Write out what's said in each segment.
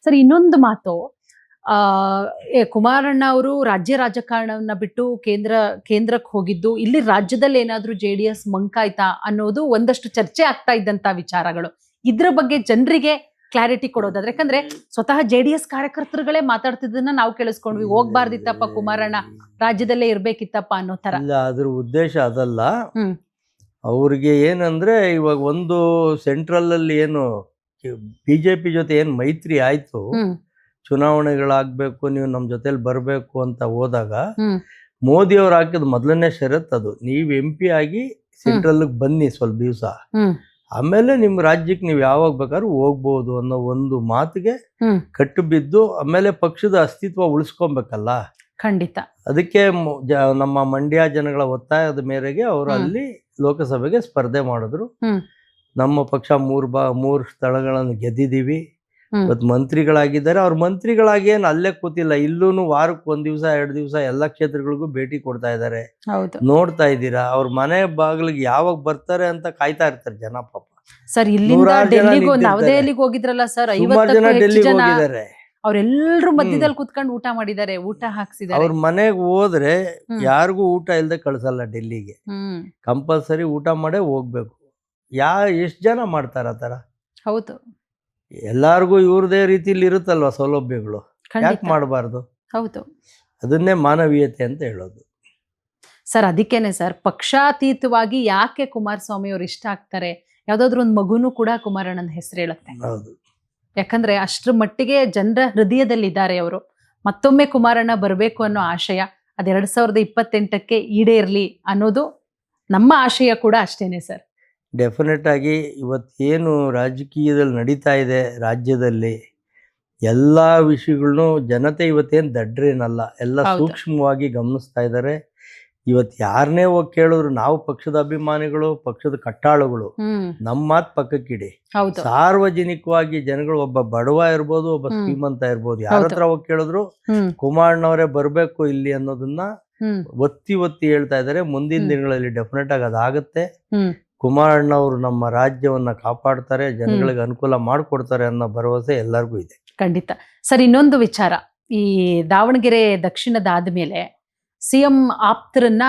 Sir ಇನ್ನೊಂದು ಮಾತು, ಆ ಕುಮಾರಣ್ಣ ಅವರು ರಾಜ್ಯ ರಾಜಕಾರಣವನ್ನ ಬಿಟ್ಟು ಕೇಂದ್ರಕ್ಕೆ ಹೋಗಿದ್ದು, ಇಲ್ಲಿ ರಾಜ್ಯದಲ್ಲಿ ಏನಾದ್ರೂ JDS ಮಂಕಾಯ್ತಾ ಅನ್ನೋದು ಒಂದಷ್ಟು ಚರ್ಚೆ ಆಗ್ತಾ ಇದ್ದಂತ ವಿಚಾರಗಳು. ಇದ್ರ ಬಗ್ಗೆ ಜನರಿಗೆ ಕ್ಲಾರಿಟಿ ಕೊಡೋದಾದ್ರೆ, ಯಾಕಂದ್ರೆ ಸ್ವತಃ JDS ಕಾರ್ಯಕರ್ತರುಗಳೇ ಮಾತಾಡ್ತಿದ್ದನ್ನ ನಾವು ಕೇಳಿಸ್ಕೊಂಡ್ವಿ, ಹೋಗ್ಬಾರ್ದಿತ್ತಪ್ಪ ಕುಮಾರಣ್ಣ, ರಾಜ್ಯದಲ್ಲೇ ಇರ್ಬೇಕಿತ್ತಪ್ಪ ಅನ್ನೋ ತರ. ಇಲ್ಲ, ಅದ್ರ ಉದ್ದೇಶ ಅದಲ್ಲ. ಅವ್ರಿಗೆ ಏನಂದ್ರೆ, ಇವಾಗ ಒಂದು ಸೆಂಟ್ರಲ್ ಅಲ್ಲಿ ಏನು ಬಿಜೆಪಿ ಜೊತೆ ಏನ್ ಮೈತ್ರಿ ಆಯ್ತು, ಚುನಾವಣೆಗಳಾಗ್ಬೇಕು, ನೀವು ನಮ್ ಜೊತೆಲಿ ಬರ್ಬೇಕು ಅಂತ ಹೋದಾಗ ಮೋದಿ ಅವ್ರು ಹಾಕಿದ ಮೊದಲನೇ ಷರತ್ ಅದು, ನೀವ್ MP ಆಗಿ ಸೆಂಟ್ರಲ್ ಬನ್ನಿ ಸ್ವಲ್ಪ ದಿವಸ, ಆಮೇಲೆ ನಿಮ್ ರಾಜ್ಯಕ್ಕೆ ನೀವು ಯಾವಾಗ ಬೇಕಾದ್ರೂ ಹೋಗ್ಬೋದು ಅನ್ನೋ ಒಂದು ಮಾತಿಗೆ ಕಟ್ಟು ಬಿದ್ದು, ಆಮೇಲೆ ಪಕ್ಷದ ಅಸ್ತಿತ್ವ ಉಳಿಸ್ಕೊಬೇಕಲ್ಲ. ಖಂಡಿತ. ಅದಕ್ಕೆ ನಮ್ಮ ಮಂಡ್ಯ ಜನಗಳ ಒತ್ತಾಯದ ಮೇರೆಗೆ ಅವರು ಅಲ್ಲಿ ಲೋಕಸಭೆಗೆ ಸ್ಪರ್ಧೆ ಮಾಡಿದ್ರು. ನಮ್ಮ ಪಕ್ಷ ಮೂರು ಸ್ಥಳಗಳನ್ನು ಗೆದ್ದಿದ್ದೀವಿ. ಇವತ್ತು ಮಂತ್ರಿಗಳಾಗಿದ್ದಾರೆ. ಅವ್ರ ಮಂತ್ರಿಗಳಾಗಿ ಏನು ಅಲ್ಲೇ ಕೂತಿಲ್ಲ, ಇಲ್ಲೂ ವಾರಕ್ಕೆ 1 ದಿವಸ 2 ದಿವಸ ಎಲ್ಲ ಕ್ಷೇತ್ರಗಳಿಗೂ ಭೇಟಿ ಕೊಡ್ತಾ ಇದ್ದಾರೆ. ನೋಡ್ತಾ ಇದ್ದೀರಾ, ಅವ್ರ ಮನೆ ಬಾಗಿಲಿಗೆ ಯಾವಾಗ ಬರ್ತಾರೆ ಅಂತ ಕಾಯ್ತಾ ಇರ್ತಾರೆ ಜನ. ಪಾಪ ಸರ್, ಇಲ್ಲಿಂದ ನವದೆಹಲಿಗೆ ಹೋಗಿದ್ರಲ್ಲ ಸರ್, 50 ಜನ ಡೆಲ್ಲಿಗೆ ಹೋಗಿದ್ದಾರೆ. ಅವ್ರೆಲ್ಲರೂ ಮಧ್ಯದಲ್ಲಿ ಕುತ್ಕೊಂಡು ಊಟ ಮಾಡಿದ್ದಾರೆ, ಊಟ ಹಾಕ್ಸಿದ್ದಾರೆ. ಅವ್ರ ಮನೆಗೆ ಹೋದ್ರೆ ಯಾರಿಗೂ ಊಟ ಇಲ್ದೆ ಕಳ್ಸಲ್ಲ ಡೆಲ್ಲಿಗೆ. ಕಂಪಲ್ಸರಿ ಊಟ ಮಾಡೇ ಹೋಗ್ಬೇಕು. ಎಷ್ಟ್ ಜನ ಮಾಡ್ತಾರ ಆತರ? ಹೌದು. ಎಲ್ಲಾರ್ಗು ಇವ್ರದೇ ರೀತಿಲಿ ಇರುತ್ತಲ್ವಾ ಸೌಲಭ್ಯಗಳು, ಯಾಕೆ ಮಾಡಬಾರ್ದು? ಹೌದು. ಅದನ್ನೇ ಮಾನವೀಯತೆ ಅಂತ ಹೇಳೋದು. ಸರ್, ಅದಕ್ಕೇನೆ ಸರ್, ಪಕ್ಷಾತೀತವಾಗಿ ಯಾಕೆ ಕುಮಾರಸ್ವಾಮಿ ಅವ್ರು ಇಷ್ಟ ಆಗ್ತಾರೆ, ಯಾವ್ದಾದ್ರು ಒಂದು ಮಗುನು ಕೂಡ ಕುಮಾರಣ್ಣನ ಹೆಸರು ಹೇಳುತ್ತೆ. ಹೌದು. ಯಾಕಂದ್ರೆ ಅಷ್ಟ್ರ ಮಟ್ಟಿಗೆ ಜನರ ಹೃದಯದಲ್ಲಿದ್ದಾರೆ ಅವರು. ಮತ್ತೊಮ್ಮೆ ಕುಮಾರಣ್ಣ ಬರಬೇಕು ಅನ್ನೋ ಆಶಯ ಅದು 2028ಕ್ಕೆ ಈಡೇರ್ಲಿ ಅನ್ನೋದು ನಮ್ಮ ಆಶಯ ಕೂಡ ಅಷ್ಟೇನೆ ಸರ್. ಡೆಫಿನೆಟ್ ಆಗಿ ಇವತ್ತೇನು ರಾಜಕೀಯದಲ್ಲಿ ನಡೀತಾ ಇದೆ ರಾಜ್ಯದಲ್ಲಿ, ಎಲ್ಲ ವಿಷಯಗಳನ್ನು ಜನತೆ ಇವತ್ತೇನು ದಡ್ರೇನಲ್ಲ, ಎಲ್ಲ ಸೂಕ್ಷ್ಮವಾಗಿ ಗಮನಿಸ್ತಾ ಇದ್ದಾರೆ. ಇವತ್ತು ಯಾರನ್ನೇ ಹೋಗಿ ಕೇಳಿದ್ರು, ನಾವು ಪಕ್ಷದ ಅಭಿಮಾನಿಗಳು, ಪಕ್ಷದ ಕಟ್ಟಾಳುಗಳು, ನಮ್ಮ ಮಾತು ಪಕ್ಕಕ್ಕಿಡಿ. ಸಾರ್ವಜನಿಕವಾಗಿ ಜನಗಳು, ಒಬ್ಬ ಬಡವ ಇರ್ಬೋದು, ಒಬ್ಬ ಶ್ರೀಮಂತ ಇರ್ಬೋದು, ಯಾರ ಹತ್ರ ಹೋಗಿ ಕೇಳಿದ್ರು ಕುಮಾರಣ್ಣವರೇ ಬರ್ಬೇಕು ಇಲ್ಲಿ ಅನ್ನೋದನ್ನ ಒತ್ತಿ ಹೇಳ್ತಾ ಇದ್ದಾರೆ. ಮುಂದಿನ ದಿನಗಳಲ್ಲಿ ಡೆಫಿನೆಟ್ ಆಗಿ ಅದಾಗುತ್ತೆ. ಕುಮಾರಣ್ಣವರು ನಮ್ಮ ರಾಜ್ಯವನ್ನ ಕಾಪಾಡ್ತಾರೆ, ಜನಗಳಿಗೆ ಅನುಕೂಲ ಮಾಡಿಕೊಡ್ತಾರೆ ಅನ್ನೋ ಭರವಸೆ ಎಲ್ಲರಿಗೂ ಇದೆ. ಖಂಡಿತ ಸರ್. ಇನ್ನೊಂದು ವಿಚಾರ, ಈ ದಾವಣಗೆರೆ ದಕ್ಷಿಣದಾದ್ಮೇಲೆ CM ಆಪ್ತರನ್ನ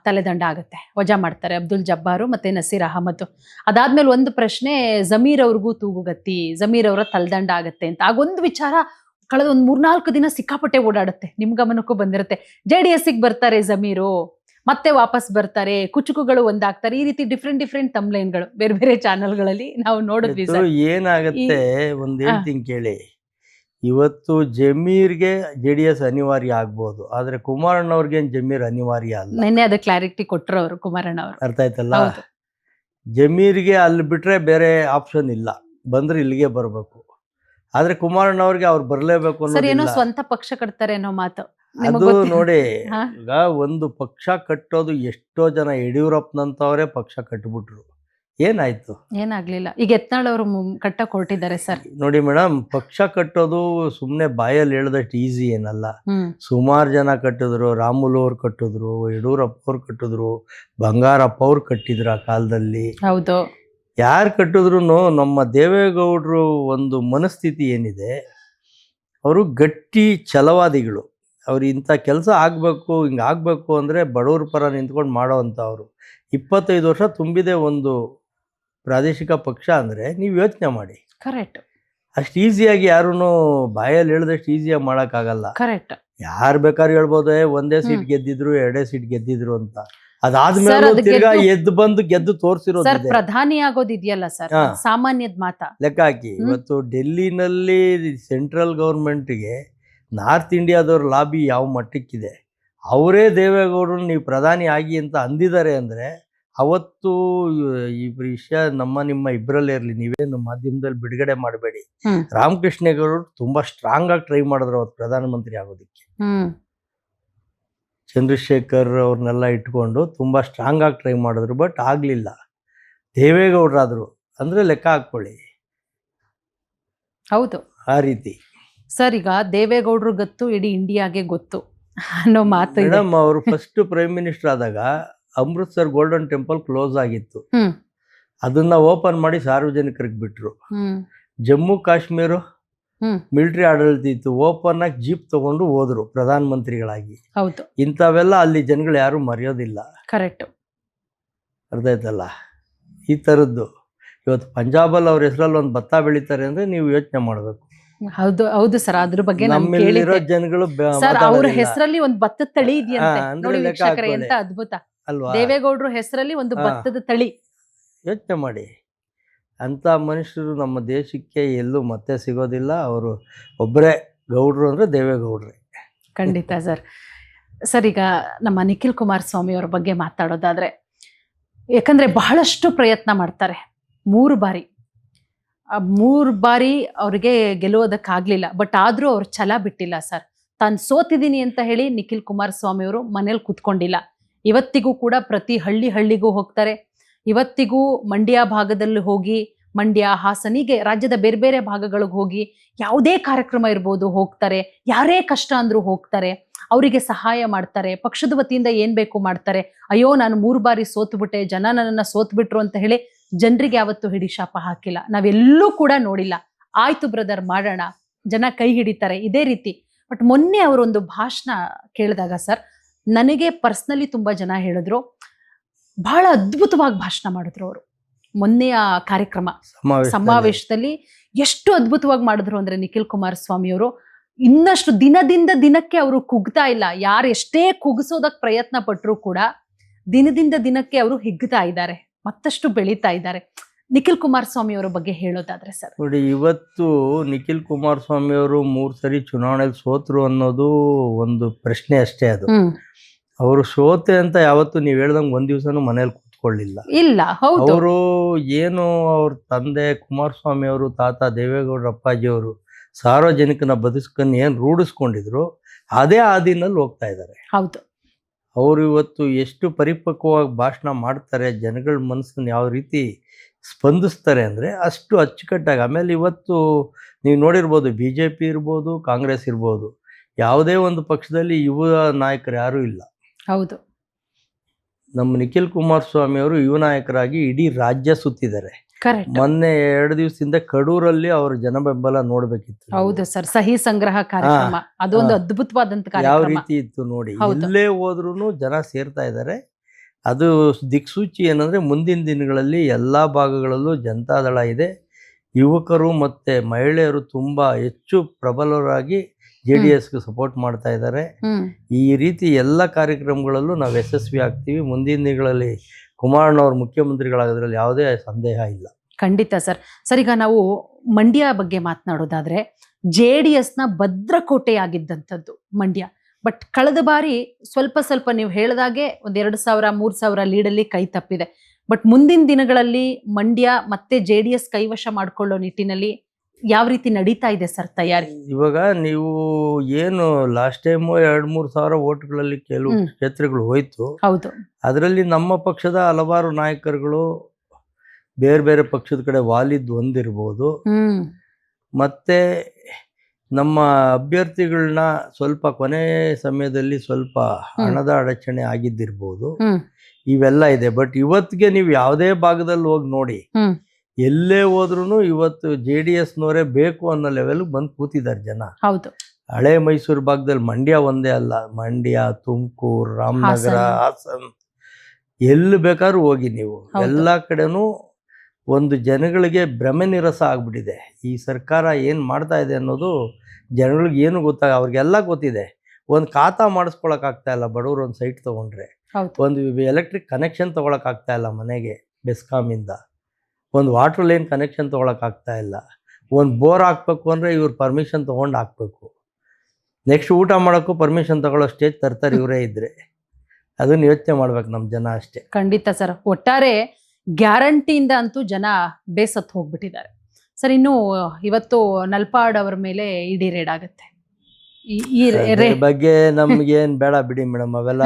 ತಲೆದಂಡ ಆಗುತ್ತೆ, ವಜಾ ಮಾಡ್ತಾರೆ ಅಬ್ದುಲ್ ಜಬ್ಬಾರು ಮತ್ತೆ ನಸೀರ್ ಅಹಮದ್. ಅದಾದ್ಮೇಲೆ ಒಂದು ಪ್ರಶ್ನೆ, ಜಮೀರ್ ಅವ್ರಿಗೂ ತೂಗುಗತ್ತಿ, ಜಮೀರ್ ಅವರ ತಲೆದಂಡ ಆಗತ್ತೆ ಅಂತ. ಆಗೊಂದು ವಿಚಾರ ಕಳೆದ 3-4 ದಿನ ಸಿಕ್ಕಾಪಟ್ಟೆ ಓಡಾಡುತ್ತೆ, ನಿಮ್ ಗಮನಕ್ಕೂ ಬಂದಿರುತ್ತೆ. JDSಗೆ ಬರ್ತಾರೆ ಜಮೀರು, ಮತ್ತೆ ವಾಪಸ್ ಬರ್ತಾರೆ, ಕುಚುಕುಗಳು ಒಂದಾಗ್ತಾರೆ, ಈ ರೀತಿ ಡಿಫ್ರೆಂಟ್ ತಮ್ಲೈನ್ಗಳು ಬೇರೆ ಬೇರೆ ಚಾನೆಲ್ಗಳಲ್ಲಿ ನಾವು ನೋಡಿದ್ವಿ. ಏನಾಗತ್ತೆ ಒಂದ್ ಹೇಳ್ತೀನಿ ಕೇಳಿ, ಇವತ್ತು ಜಮೀರ್ಗೆ JDS ಅನಿವಾರ್ಯ ಆಗ್ಬೋದು, ಆದ್ರೆ ಕುಮಾರಣ್ಣವ್ರಿಗೆ ಜಮೀರ್ ಅನಿವಾರ್ಯ ಅಲ್ಲ. ನಿನ್ನೆ ಅದ ಕ್ಲಾರಿಟಿ ಕೊಟ್ಟರು ಅವರು, ಕುಮಾರಣ್ಣ ಅವರು. ಅರ್ಥ ಆಯ್ತಲ್ಲ? ಜಮೀರ್ಗೆ ಅಲ್ಲಿ ಬಿಟ್ರೆ ಬೇರೆ ಆಪ್ಷನ್ ಇಲ್ಲ, ಬಂದ್ರೆ ಇಲ್ಲಿಗೆ ಬರ್ಬೇಕು. ಆದ್ರೆ ಕುಮಾರಣ್ಣವ್ರಿಗೆ ಅವ್ರು ಬರ್ಲೇಬೇಕು ಸರ್, ಏನೋ ಸ್ವಂತ ಪಕ್ಷ ಕಟ್ತಾರೆ ಅನ್ನೋ ಮಾತು. ಅದು ನೋಡಿ, ಈಗ ಒಂದು ಪಕ್ಷ ಕಟ್ಟೋದು ಎಷ್ಟೋ ಜನ, ಯಡಿಯೂರಪ್ಪನಂತವರೇ ಪಕ್ಷ ಕಟ್ಬಿಟ್ರು, ಏನಾಯ್ತು? ಏನಾಗ್ಲಿಲ್ಲ. ಈಗ ಯತ್ನಾಳ್ ಅವರು ಕಟ್ಟಕ್ ಹೊರಟಿದ್ದಾರೆ ಸರ್. ನೋಡಿ ಮೇಡಮ್, ಪಕ್ಷ ಕಟ್ಟೋದು ಸುಮ್ನೆ ಬಾಯಲ್ಲಿ ಹೇಳದಷ್ಟು ಈಸಿ ಏನಲ್ಲ. ಸುಮಾರು ಜನ ಕಟ್ಟಿದ್ರು, ರಾಮುಲು ಅವ್ರು ಕಟ್ಟಿದ್ರು, ಯಡಿಯೂರಪ್ಪ ಅವ್ರು ಕಟ್ಟಿದ್ರು, ಬಂಗಾರಪ್ಪ ಅವ್ರು ಕಟ್ಟಿದ್ರು ಆ ಕಾಲದಲ್ಲಿ. ಹೌದು. ಯಾರು ಕಟ್ಟಿದ್ರು ನಮ್ಮ ದೇವೇಗೌಡರು ಒಂದು ಮನಸ್ಥಿತಿ ಏನಿದೆ, ಅವರು ಗಟ್ಟಿ ಛಲವಾದಿಗಳು. ಅವ್ರು ಇಂಥ ಕೆಲಸ ಆಗ್ಬೇಕು, ಹಿಂಗಾಗ್ಬೇಕು ಅಂದ್ರೆ ಬಡವ್ರ ಪರ ನಿಂತ್ಕೊಂಡು ಮಾಡೋ ಅಂಥವ್ರು. 25 ವರ್ಷ ತುಂಬಿದೆ ಒಂದು ಪ್ರಾದೇಶಿಕ ಪಕ್ಷ ಅಂದ್ರೆ ನೀವು ಯೋಚನೆ ಮಾಡಿ. ಕರೆಕ್ಟ್. ಅಷ್ಟು ಈಸಿಯಾಗಿ ಯಾರೂ ಬಾಯಲ್ಲಿ ಹೇಳಿದಷ್ಟು ಈಸಿಯಾಗಿ ಮಾಡೋಕ್ಕಾಗಲ್ಲ. ಕರೆಕ್ಟ್. ಯಾರು ಬೇಕಾದ್ರೂ ಹೇಳ್ಬೋದು, ಒಂದೇ ಸೀಟ್ ಗೆದ್ದಿದ್ರು, 2 ಸೀಟ್ ಗೆದ್ದಿದ್ರು ಅಂತ. ಅದಾದ್ಮೇಲೆ ತಿರ್ಗಾ ಬಂದು ಗೆದ್ದು ತೋರಿಸಿರೋದು. ಪ್ರಧಾನಿ ಆಗೋದಿದೆಯಲ್ಲ ಸರ್, ಸಾಮಾನ್ಯದ ಮಾತಾ ಲೆಕ್ಕ ಹಾಕಿ. ಇವತ್ತು ಡೆಲ್ಲಿನಲ್ಲಿ ಸೆಂಟ್ರಲ್ ಗೌರ್ಮೆಂಟ್ಗೆ ನಾರ್ತ್ ಇಂಡಿಯಾದವ್ರ ಲಾಬಿ ಯಾವ ಮಟ್ಟಕ್ಕಿದೆ, ಅವರೇ ದೇವೇಗೌಡರು ನೀವು ಪ್ರಧಾನಿ ಆಗಿ ಅಂತ ಅಂದಿದ್ದಾರೆ ಅಂದ್ರೆ, ಅವತ್ತು ಈ ವಿಷಯ ನಿಮ್ಮ ಇಬ್ಬರಲ್ಲೇ ಇರಲಿ, ನೀವೇನು ಮಾಧ್ಯಮದಲ್ಲಿ ಬಿಡುಗಡೆ ಮಾಡಬೇಡಿ. ರಾಮಕೃಷ್ಣೇಗೌಡರು ತುಂಬಾ ಸ್ಟ್ರಾಂಗ್ ಆಗಿ ಟ್ರೈ ಮಾಡಿದ್ರು ಅವತ್ತು ಪ್ರಧಾನಮಂತ್ರಿ ಆಗೋದಕ್ಕೆ. ಚಂದ್ರಶೇಖರ್ ಅವ್ರನ್ನೆಲ್ಲ ಇಟ್ಕೊಂಡು ತುಂಬಾ ಸ್ಟ್ರಾಂಗ್ ಆಗಿ ಟ್ರೈ ಮಾಡಿದ್ರು, ಬಟ್ ಆಗ್ಲಿಲ್ಲ. ದೇವೇಗೌಡರಾದ್ರು ಅಂದ್ರೆ ಲೆಕ್ಕ ಹಾಕೊಳ್ಳಿ. ಹೌದು, ಆ ರೀತಿ ಸರ್. ಈಗ ದೇವೇಗೌಡರು ಗೊತ್ತು, ಇಡೀ ಇಂಡಿಯಾಗೆ ಗೊತ್ತು ಅನ್ನೋ ಮಾತು. ಮೇಡಮ್, ಅವರು ಫಸ್ಟ್ ಪ್ರೈಮ್ ಮಿನಿಸ್ಟರ್ ಆದಾಗ ಅಮೃತ್ಸರ್ ಗೋಲ್ಡನ್ ಟೆಂಪಲ್ ಕ್ಲೋಸ್ ಆಗಿತ್ತು, ಅದನ್ನ ಓಪನ್ ಮಾಡಿ ಸಾರ್ವಜನಿಕರಿಗೆ ಬಿಟ್ರು. ಜಮ್ಮು ಕಾಶ್ಮೀರ ಹ್ಮ್ ಮಿಲಿಟರಿ ಆಡಳಿತ ಇತ್ತು, ಓಪನ್ ಆಗಿ ಜೀಪ್ ತಗೊಂಡು ಹೋದ್ರು ಪ್ರಧಾನ ಮಂತ್ರಿಗಳಾಗಿ. ಹೌದು ಇಂಥವೆಲ್ಲ ಅಲ್ಲಿ ಜನಗಳು ಯಾರು ಮರೆಯೋದಿಲ್ಲ. ಕರೆಕ್ಟ್. ಅರ್ಥ ಆಯ್ತಲ್ಲ, ಈ ಥರದ್ದು. ಇವತ್ತು ಪಂಜಾಬಲ್ಲಿ ಅವ್ರ ಹೆಸರಲ್ಲಿ ಒಂದು ಭತ್ತ ಬೆಳೀತಾರೆ ಅಂದ್ರೆ ನೀವು ಯೋಚನೆ ಮಾಡಬೇಕು. ಹೌದು ಹೌದು ಸರ್, ಅದ್ರ ಬಗ್ಗೆ ನಾನು ನಮ್ಮಲ್ಲಿರೋ ಕೇಳಿದ್ದೆ ಜನಗಳು ಸರ್. ಅವ್ರ ಹೆಸರಲ್ಲಿ ಒಂದು ಭತ್ತದ ತಳಿ ಇದೆಯಂತೆ. ಅಂದ್ರೆ ನೋಡಿ ಲೆಕ್ಕ ವೀಕ್ಷಕರೇ, ಹಾಕೊಳ್ಳಿ. ಎಂತ ಅದ್ಭುತ. ಅಲ್ವಾ? ದೇವೇಗೌಡರು ಹೆಸರಲ್ಲಿ ಒಂದು ಹಾ. ಭತ್ತದ ತಳಿ. ಯೋಚನೆ ಮಾಡಿ, ಅಂಥ ಮನುಷ್ಯರು ನಮ್ಮ ದೇಶಕ್ಕೆ ಎಲ್ಲೂ ಮತ್ತೆ ಸಿಗೋದಿಲ್ಲ. ಅವರು ಒಬ್ಬರೇ ಗೌಡ್ರು ಅಂದರೆ ದೇವೇಗೌಡ್ರೆ. ಖಂಡಿತ ಸರ್. ಸರ್, ಈಗ ನಮ್ಮ ನಿಖಿಲ್ ಕುಮಾರಸ್ವಾಮಿ ಅವರ ಬಗ್ಗೆ ಮಾತಾಡೋದಾದ್ರೆ, ಯಾಕಂದ್ರೆ ಬಹಳಷ್ಟು ಪ್ರಯತ್ನ ಮಾಡ್ತಾರೆ. 3 ಬಾರಿ ಅವ್ರಿಗೆ ಗೆಲ್ಲುವುದಕ್ಕಾಗ್ಲಿಲ್ಲ. ಬಟ್ ಆದ್ರೂ ಅವ್ರು ಛಲ ಬಿಟ್ಟಿಲ್ಲ ಸರ್. ತಾನು ಸೋತಿದ್ದೀನಿ ಅಂತ ಹೇಳಿ ನಿಖಿಲ್ ಕುಮಾರಸ್ವಾಮಿ ಅವರು ಮನೇಲಿ ಕುತ್ಕೊಂಡಿಲ್ಲ. ಇವತ್ತಿಗೂ ಕೂಡ ಪ್ರತಿ ಹಳ್ಳಿಗೂ ಹೋಗ್ತಾರೆ. ಇವತ್ತಿಗೂ ಮಂಡ್ಯ ಭಾಗದಲ್ಲಿ ಹೋಗಿ, ಮಂಡ್ಯ, ಹಾಸನಿಗೆ ರಾಜ್ಯದ ಬೇರೆ ಬೇರೆ ಭಾಗಗಳಿಗೆ ಹೋಗಿ ಯಾವುದೇ ಕಾರ್ಯಕ್ರಮ ಇರ್ಬೋದು ಹೋಗ್ತಾರೆ. ಯಾರೇ ಕಷ್ಟ ಅಂದ್ರೂ ಹೋಗ್ತಾರೆ, ಅವರಿಗೆ ಸಹಾಯ ಮಾಡ್ತಾರೆ. ಪಕ್ಷದ ವತಿಯಿಂದ ಏನ್ ಬೇಕು ಮಾಡ್ತಾರೆ. ಅಯ್ಯೋ ನಾನು 3 ಬಾರಿ ಸೋತ್ಬಿಟ್ಟೆ, ಜನ ನನ್ನನ್ನ ಸೋತ್ಬಿಟ್ರು ಅಂತ ಹೇಳಿ ಜನರಿಗೆ ಯಾವತ್ತೂ ಹಿಡಿಶಾಪ ಹಾಕಿಲ್ಲ. ನಾವೆಲ್ಲೂ ಕೂಡ ನೋಡಿಲ್ಲ. ಆಯ್ತು ಬ್ರದರ್ ಮಾಡೋಣ, ಜನ ಕೈ ಹಿಡಿತಾರೆ, ಇದೇ ರೀತಿ. ಬಟ್ ಮೊನ್ನೆ ಅವರೊಂದು ಭಾಷಣ ಕೇಳಿದಾಗ ಸರ್, ನನಗೆ ಪರ್ಸ್ನಲಿ ತುಂಬಾ ಜನ ಹೇಳಿದ್ರು, ಬಹಳ ಅದ್ಭುತವಾಗಿ ಭಾಷಣ ಮಾಡಿದ್ರು ಅವರು. ಮೊನ್ನೆಯ ಕಾರ್ಯಕ್ರಮ ಸಮಾವೇಶದಲ್ಲಿ ಎಷ್ಟು ಅದ್ಭುತವಾಗಿ ಮಾಡಿದ್ರು ಅಂದ್ರೆ ನಿಖಿಲ್ ಕುಮಾರಸ್ವಾಮಿ ಅವರು, ಇನ್ನಷ್ಟು ದಿನದಿಂದ ದಿನಕ್ಕೆ ಅವರು ಕುಗ್ತಾ ಇಲ್ಲ. ಯಾರು ಎಷ್ಟೇ ಕುಗ್ಸೋದಕ್ಕೆ ಪ್ರಯತ್ನ ಪಟ್ಟರು ಕೂಡ ದಿನದಿಂದ ದಿನಕ್ಕೆ ಅವರು ಹಿಗ್ತಾ ಇದ್ದಾರೆ, ಮತ್ತಷ್ಟು ಬೆಳೀತಾ ಇದ್ದಾರೆ. ನಿಖಿಲ್ ಕುಮಾರಸ್ವಾಮಿ ಅವರ ಬಗ್ಗೆ ಹೇಳೋದಾದ್ರೆ ಸರ್. ನೋಡಿ, ಇವತ್ತು ನಿಖಿಲ್ ಕುಮಾರಸ್ವಾಮಿ ಅವರು 3 ಸರಿ ಚುನಾವಣೆಯಲ್ಲಿ ಸೋತರು ಅನ್ನೋದು ಒಂದು ಪ್ರಶ್ನೆ ಅಷ್ಟೇ. ಅದು ಅವರು ಸೋತೆ ಅಂತ ಯಾವತ್ತು ನೀವು ಹೇಳ್ದಂಗೆ ಒಂದ್ ದಿವಸನೂ ಮನೇಲಿ ಕೂತ್ಕೊಳ್ಳಿಲ್ಲ. ಇಲ್ಲ, ಹೌದು. ಅವರು ಏನು, ಅವ್ರ ತಂದೆ ಕುಮಾರಸ್ವಾಮಿ ಅವರು, ತಾತ ದೇವೇಗೌಡರ ಅಪ್ಪಾಜಿ ಅವರು ಸಾರ್ವಜನಿಕನ ಬದುಕನ್ನು ಏನು ರೂಢಿಸ್ಕೊಂಡಿದ್ರು ಅದೇ ಹಾದಿನಲ್ಲಿ ಹೋಗ್ತಾ ಇದ್ದಾರೆ. ಹೌದು. ಅವರು ಇವತ್ತು ಎಷ್ಟು ಪರಿಪಕ್ವವಾಗಿ ಭಾಷಣ ಮಾಡ್ತಾರೆ, ಜನಗಳ ಮನಸ್ಸನ್ನು ಯಾವ ರೀತಿ ಸ್ಪಂದಿಸ್ತಾರೆ ಅಂದರೆ ಅಷ್ಟು ಅಚ್ಚುಕಟ್ಟಾಗಿ. ಆಮೇಲೆ ಇವತ್ತು ನೀವು ನೋಡಿರ್ಬೋದು, BJP ಇರ್ಬೋದು, ಕಾಂಗ್ರೆಸ್ ಇರ್ಬೋದು, ಯಾವುದೇ ಒಂದು ಪಕ್ಷದಲ್ಲಿ ಯುವ ನಾಯಕರು ಯಾರೂ ಇಲ್ಲ. ಹೌದು. ನಮ್ಮ ನಿಖಿಲ್ ಕುಮಾರಸ್ವಾಮಿ ಅವರು ಯುವ ನಾಯಕರಾಗಿ ಇಡೀ ರಾಜ್ಯ ಸುತ್ತಿದ್ದಾರೆ. ಮೊನ್ನೆ 2 ದಿವಸದಿಂದ ಕಡೂರಲ್ಲಿ ಅವ್ರ ಜನ ಬೆಂಬಲ ನೋಡ್ಬೇಕಿತ್ತು. ಹೌದು ಸರ್, ಸಹಿ ಸಂಗ್ರಹ ಕಾರ್ಯಕ್ರಮ ಅದೊಂದು ಅದ್ಭುತವಾದಂತ ಕಾರ್ಯಕ್ರಮ. ಯಾವ ರೀತಿ ಇತ್ತು ನೋಡಿ. ಎಲ್ಲೇ ಹೋದ್ರೂ ಜನ ಸೇರ್ತಾ ಇದ್ದಾರೆ. ಅದು ದಿಕ್ಸೂಚಿ ಏನಂದ್ರೆ ಮುಂದಿನ ದಿನಗಳಲ್ಲಿ ಎಲ್ಲಾ ಭಾಗಗಳಲ್ಲೂ ಜನತಾದಳ ಇದೆ. ಯುವಕರು ಮತ್ತೆ ಮಹಿಳೆಯರು ತುಂಬಾ ಹೆಚ್ಚು ಪ್ರಬಲರಾಗಿ JDSಗೆ ಸಪೋರ್ಟ್ ಮಾಡ್ತಾ ಇದ್ದಾರೆ. ಈ ರೀತಿ ಎಲ್ಲ ಕಾರ್ಯಕ್ರಮಗಳಲ್ಲೂ ನಾವು ಯಶಸ್ವಿ ಆಗ್ತೀವಿ. ಮುಂದಿನ ದಿನಗಳಲ್ಲಿ ಕುಮಾರಣ್ಣವ್ರು ಮುಖ್ಯಮಂತ್ರಿಗಳಾಗೋದ್ರಲ್ಲಿ ಯಾವುದೇ ಸಂದೇಹ ಇಲ್ಲ. ಖಂಡಿತ ಸರ್. ಸರ್, ಈಗ ನಾವು ಮಂಡ್ಯ ಬಗ್ಗೆ ಮಾತನಾಡೋದಾದ್ರೆ, JDSನ ಭದ್ರಕೋಟೆಯಾಗಿದ್ದಂಥದ್ದು ಮಂಡ್ಯ. ಬಟ್ ಕಳೆದ ಬಾರಿ ಸ್ವಲ್ಪ ನೀವು ಹೇಳಿದಾಗೆ 2,000-3,000 ಲೀಡಲ್ಲಿ ಕೈ ತಪ್ಪಿದೆ. ಬಟ್ ಮುಂದಿನ ದಿನಗಳಲ್ಲಿ ಮಂಡ್ಯ ಮತ್ತೆ JDS ಕೈವಶ ಮಾಡ್ಕೊಳ್ಳೋ ನಿಟ್ಟಿನಲ್ಲಿ ಯಾವ ರೀತಿ ನಡೀತಾ ಇದೆ ಸರ್ ತಯಾರಿ? ಇವಾಗ ನೀವು ಏನು ಲಾಸ್ಟ್ ಟೈಮ್ 2-3 ಸಾವಿರ ಓಟ್ಗಳಲ್ಲಿ ಕೆಲವು ಕ್ಷೇತ್ರಗಳು ಹೋಯ್ತು. ಹೌದು. ಅದರಲ್ಲಿ ನಮ್ಮ ಪಕ್ಷದ ಹಲವಾರು ನಾಯಕರುಗಳು ಬೇರೆ ಬೇರೆ ಪಕ್ಷದ ಕಡೆ ವಾಲಿದ್ದು ಒಂದಿರ್ಬೋದು. ಮತ್ತೆ ನಮ್ಮ ಅಭ್ಯರ್ಥಿಗಳನ್ನ ಸ್ವಲ್ಪ ಕೊನೆ ಸಮಯದಲ್ಲಿ ಸ್ವಲ್ಪ ಹಣದ ಅಡಚಣೆ ಆಗಿದ್ದಿರ್ಬೋದು. ಇವೆಲ್ಲ ಇದೆ. ಬಟ್ ಇವತ್ತಿಗೆ ನೀವು ಯಾವುದೇ ಭಾಗದಲ್ಲಿ ಹೋಗಿ ನೋಡಿ, ಎಲ್ಲೇ ಹೋದ್ರೂ ಇವತ್ತು JDSನವರೇ ಬೇಕು ಅನ್ನೋ ಲೆವೆಲ್ ಬಂದು ಕೂತಿದ್ದಾರೆ ಜನ. ಹೌದು. ಹಳೆ ಮೈಸೂರು ಭಾಗದಲ್ಲಿ ಮಂಡ್ಯ ಒಂದೇ ಅಲ್ಲ, ಮಂಡ್ಯ, ತುಮಕೂರು, ರಾಮನಗರ, ಹಾಸನ್, ಎಲ್ಲಿ ಬೇಕಾದ್ರೂ ಹೋಗಿ ನೀವು, ಎಲ್ಲ ಕಡೆನೂ ಒಂದು ಜನಗಳಿಗೆ ಭ್ರಮೆ ನಿರಸ ಆಗ್ಬಿಟ್ಟಿದೆ. ಈ ಸರ್ಕಾರ ಏನು ಮಾಡ್ತಾ ಇದೆ ಅನ್ನೋದು ಜನಗಳಿಗೆ ಏನು ಅವ್ರಿಗೆಲ್ಲ ಗೊತ್ತಿದೆ. ಒಂದು ಖಾತಾ ಮಾಡಿಸ್ಕೊಳಕ್ಕಾಗ್ತಾ ಇಲ್ಲ ಬಡವರು. ಒಂದು ಸೈಟ್ ತೊಗೊಂಡ್ರೆ, ಒಂದು ಎಲೆಕ್ಟ್ರಿಕ್ ಕನೆಕ್ಷನ್ ತೊಗೊಳಕ್ಕಾಗ್ತಾ ಇಲ್ಲ ಮನೆಗೆ ಬೆಸ್ಕಾಮಿಂದ, ಒಂದು ವಾಟರ್ ಲೈನ್ ಕನೆಕ್ಷನ್ ತೊಗೊಳಕ್ಕಾಗ್ತಾ ಇಲ್ಲ, ಒಂದು ಬೋರ್ ಹಾಕ್ಬೇಕು ಅಂದರೆ ಇವ್ರು ಪರ್ಮಿಷನ್ ತೊಗೊಂಡು ಹಾಕ್ಬೇಕು. ನೆಕ್ಸ್ಟ್ ಊಟ ಮಾಡೋಕ್ಕೂ ಪರ್ಮಿಷನ್ ತಗೊಳ್ಳೋ ಸ್ಟೇಜ್ ತರ್ತಾರೆ ಇವರೇ ಇದ್ದರೆ. ಅದನ್ನು ಯೋಚನೆ ಮಾಡ್ಬೇಕು ನಮ್ಮ ಜನ ಅಷ್ಟೇ. ಖಂಡಿತ ಸರ್. ಒಟ್ಟಾರೆ ಗ್ಯಾರಂಟಿಯಿಂದ ಅಂತೂ ಜನ ಬೇಸತ್ತು ಹೋಗ್ಬಿಟ್ಟಿದ್ದಾರೆ ಸರ್. ಇನ್ನು ಇವತ್ತು ನಲ್ಪಾಡ್ ಅವರ ಮೇಲೆ ಇಡಿ ರೇಡ್ ಆಗುತ್ತೆ. ಈ ಬಗ್ಗೆ ನಮ್ಗೇನು ಬೇಡ ಬಿಡಿ ಮೇಡಮ್. ಅವೆಲ್ಲ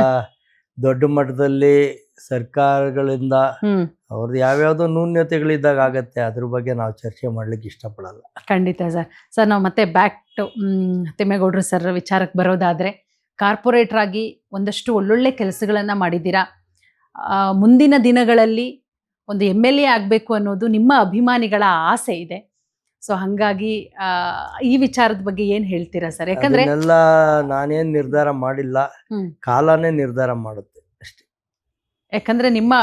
ದೊಡ್ಡ ಮಟ್ಟದಲ್ಲಿ ಸರ್ಕಾರಗಳಿಂದ ಅವ್ರದ್ದು ಯಾವ್ಯಾವ್ದೋ ನ್ಯೂನ್ಯತೆಗಳಿದ್ದಾಗ ಆಗತ್ತೆ. ಅದ್ರ ಬಗ್ಗೆ ನಾವು ಚರ್ಚೆ ಮಾಡ್ಲಿಕ್ಕೆ ಇಷ್ಟಪಡಲ್ಲ. ಖಂಡಿತ ಸರ್. ಸರ್, ನಾವು ಮತ್ತೆ ಬ್ಯಾಕ್ ಟು ತಿಮ್ಮೇಗೌಡರು ಸರ್ ವಿಚಾರಕ್ಕೆ ಬರೋದಾದ್ರೆ, ಕಾರ್ಪೊರೇಟರ್ ಆಗಿ ಒಂದಷ್ಟು ಒಳ್ಳೊಳ್ಳೆ ಕೆಲಸಗಳನ್ನ ಮಾಡಿದ್ದೀರಾ. ಮುಂದಿನ ದಿನಗಳಲ್ಲಿ ಒಂದು MLA ಆಗಬೇಕು ಅನ್ನೋದು ನಿಮ್ಮ ಅಭಿಮಾನಿಗಳ ಆಸೆ ಇದೆ. ಸೊ ಹಂಗಾಗಿ ಈ ವಿಚಾರದ ಬಗ್ಗೆ ಏನ್ ಹೇಳ್ತೀರಾ ಸರ್? ಯಾಕಂದ್ರೆ ಅದನ್ನೆಲ್ಲ ನಾನೇನ್ ನಿರ್ಧಾರ ಮಾಡಿಲ್ಲ, ಹ್ಮ್. ಕಾಲನೇ ನಿರ್ಧಾರ ಮಾಡುತ್ತೆ ಅಷ್ಟೇ. ಯಾಕಂದ್ರೆ ನಿಮ್ಮ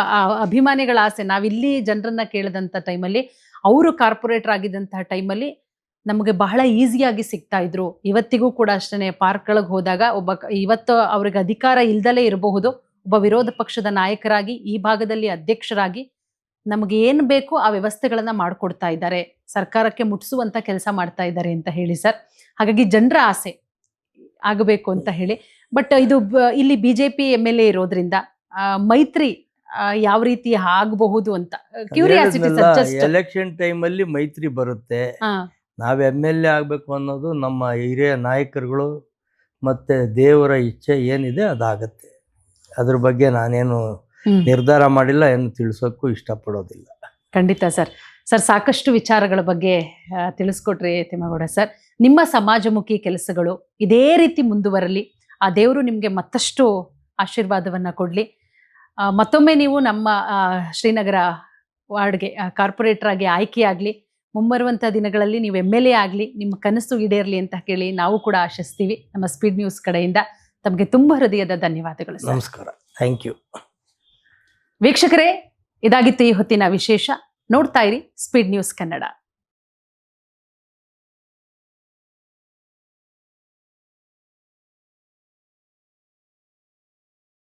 ಅಭಿಮಾನಿಗಳ ಆಸೆ, ನಾವಿಲ್ಲಿ ಜನರನ್ನ ಕೇಳಿದಂತ ಟೈಮಲ್ಲಿ ಅವರು ಕಾರ್ಪೊರೇಟರ್ ಆಗಿದ್ದಂತಹ ಟೈಮಲ್ಲಿ ನಮಗೆ ಬಹಳ ಈಸಿಯಾಗಿ ಸಿಗ್ತಾ ಇದ್ರು. ಇವತ್ತಿಗೂ ಕೂಡ ಅಷ್ಟೇ, ಪಾರ್ಕ್ಗಳಿಗೆ ಹೋದಾಗ ಇವತ್ತು ಅವ್ರಿಗೆ ಅಧಿಕಾರ ಇಲ್ದಲೇ ಇರಬಹುದು, ಒಬ್ಬ ವಿರೋಧ ಪಕ್ಷದ ನಾಯಕರಾಗಿ ಈ ಭಾಗದಲ್ಲಿ ಅಧ್ಯಕ್ಷರಾಗಿ ನಮಗೆ ಏನು ಬೇಕು ಆ ವ್ಯವಸ್ಥೆಗಳನ್ನ ಮಾಡಿಕೊಡ್ತಾ ಇದ್ದಾರೆ, ಸರ್ಕಾರಕ್ಕೆ ಮುಟ್ಟಿಸುವಂತ ಕೆಲಸ ಮಾಡ್ತಾ ಇದ್ದಾರೆ ಅಂತ ಹೇಳಿ ಸರ್. ಹಾಗಾಗಿ ಜನರ ಆಸೆ ಆಗಬೇಕು ಅಂತ ಹೇಳಿ. ಬಟ್ ಇದು ಇಲ್ಲಿ ಬಿಜೆಪಿ MLA ಇರೋದ್ರಿಂದ ಮೈತ್ರಿ ಯಾವ ರೀತಿ ಆಗಬಹುದು ಅಂತ ಕ್ಯೂರಿಯಾಸಿಟಿ ಸರ್. ಜಸ್ಟ್ ಎಲೆಕ್ಷನ್ ಟೈಮಲ್ಲಿ ಮೈತ್ರಿ ಬರುತ್ತೆ. ನಾವ್ MLA ಆಗ್ಬೇಕು ಅನ್ನೋದು ನಮ್ಮ ಹಿರಿಯ ನಾಯಕರುಗಳು ಮತ್ತೆ ದೇವರ ಇಚ್ಛೆ ಏನಿದೆ ಅದಾಗತ್ತೆ. ಅದ್ರ ಬಗ್ಗೆ ನಾನೇನು ನಿರ್ಧಾರ ಮಾಡಿಲ್ಲ, ಏನು ತಿಳಿಸೋಕ್ಕೂ ಇಷ್ಟಪಡೋದಿಲ್ಲ. ಖಂಡಿತ ಸರ್. ಸಾಕಷ್ಟು ವಿಚಾರಗಳ ಬಗ್ಗೆ ತಿಳಿಸ್ಕೊಟ್ರಿ ತಿಮ್ಮಗೌಡ ಸರ್. ನಿಮ್ಮ ಸಮಾಜಮುಖಿ ಕೆಲಸಗಳು ಇದೇ ರೀತಿ ಮುಂದುವರಲಿ, ಆ ದೇವರು ನಿಮಗೆ ಮತ್ತಷ್ಟು ಆಶೀರ್ವಾದವನ್ನ ಕೊಡ್ಲಿ. ಮತ್ತೊಮ್ಮೆ ನೀವು ನಮ್ಮ ಶ್ರೀನಗರ ವಾರ್ಡ್ಗೆ ಕಾರ್ಪೊರೇಟರ್ ಆಗಿ ಆಯ್ಕೆಯಾಗಲಿ, ಮುಂಬರುವಂಥ ದಿನಗಳಲ್ಲಿ ನೀವು MLA ಆಗಲಿ, ನಿಮ್ಮ ಕನಸು ಈಡೇರಲಿ ಅಂತ ಕೇಳಿ ನಾವು ಕೂಡ ಆಶಿಸ್ತೀವಿ. ನಮ್ಮ ಸ್ಪೀಡ್ ನ್ಯೂಸ್ ಕಡೆಯಿಂದ ತಮಗೆ ತುಂಬ ಹೃದಯದ ಧನ್ಯವಾದಗಳು ಸರ್. ನಮಸ್ಕಾರ. Thank you. ವೀಕ್ಷಕರೇ, ಇದಾಗಿತ್ತು ಈ ಹೊತ್ತಿನ ವಿಶೇಷ. ನೋಡ್ತಾ ಇರಿ ಸ್ಪೀಡ್ ನ್ಯೂಸ್ ಕನ್ನಡ.